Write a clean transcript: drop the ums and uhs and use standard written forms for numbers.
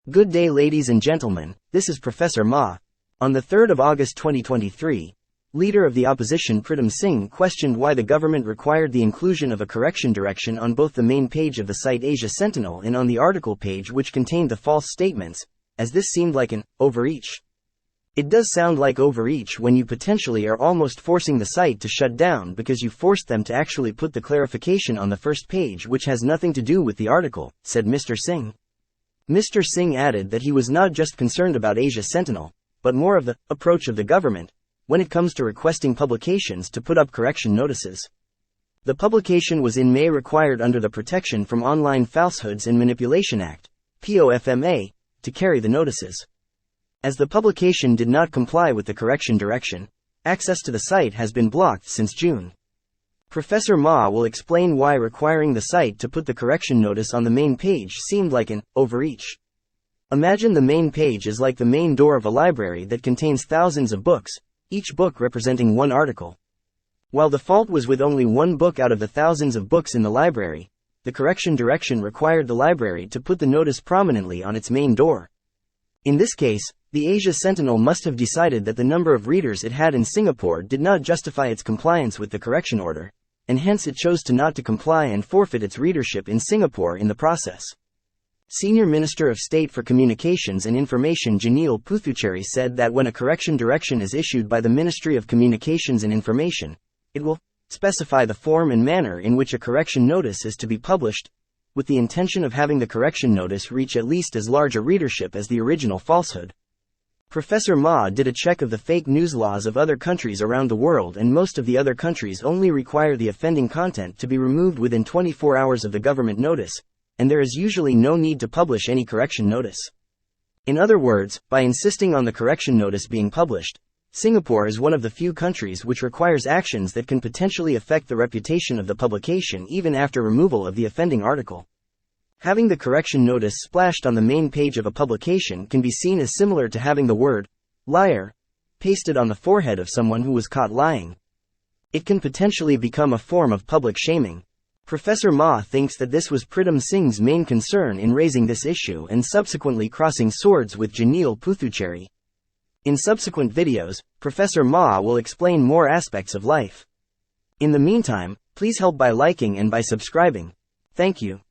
Good day, ladies and gentlemen, this is Professor Ma. On the 3rd of August 2023, leader of the opposition Pritam Singh questioned why the government required the inclusion of a correction direction on both the main page of the site Asia Sentinel and on the article page which contained the false statements, as this seemed like an overreach. It does sound like overreach when you potentially are almost forcing the site to shut down because you forced them to actually put the clarification on the first page which has nothing to do with the article, said Mr Singh. Mr Singh added that he was not just concerned about Asia Sentinel, but more of the approach of the government when it comes to requesting publications to put up correction notices. The publication was in May required under the Protection from Online Falsehoods and Manipulation Act, POFMA, to carry the notices. As the publication did not comply with the correction direction, access to the site has been blocked since June. Professor Ma will explain why requiring the site to put the correction notice on the main page seemed like an overreach. Imagine the main page is like the main door of a library that contains thousands of books, each book representing one article. While the fault was with only one book out of the thousands of books in the library, the correction direction required the library to put the notice prominently on its main door. In this case, the Asia Sentinel must have decided that the number of readers it had in Singapore did not justify its compliance with the correction order, and hence it chose to not to comply and forfeit its readership in Singapore in the process. Senior Minister of State for Communications and Information Janil Puthucheary said that when a correction direction is issued by the Ministry of Communications and Information, it will specify the form and manner in which a correction notice is to be published, with the intention of having the correction notice reach at least as large a readership as the original falsehood. Professor Ma did a check of the fake news laws of other countries around the world, and most of the other countries only require the offending content to be removed within 24 hours of the government notice, and there is usually no need to publish any correction notice. In other words, by insisting on the correction notice being published, Singapore is one of the few countries which requires actions that can potentially affect the reputation of the publication even after removal of the offending article. Having the correction notice splashed on the main page of a publication can be seen as similar to having the word liar pasted on the forehead of someone who was caught lying. It can potentially become a form of public shaming. Professor Ma thinks that this was Pritam Singh's main concern in raising this issue and subsequently crossing swords with Janil Puthucheary. In subsequent videos, Professor Ma will explain more aspects of life. In the meantime, please help by liking and by subscribing. Thank you.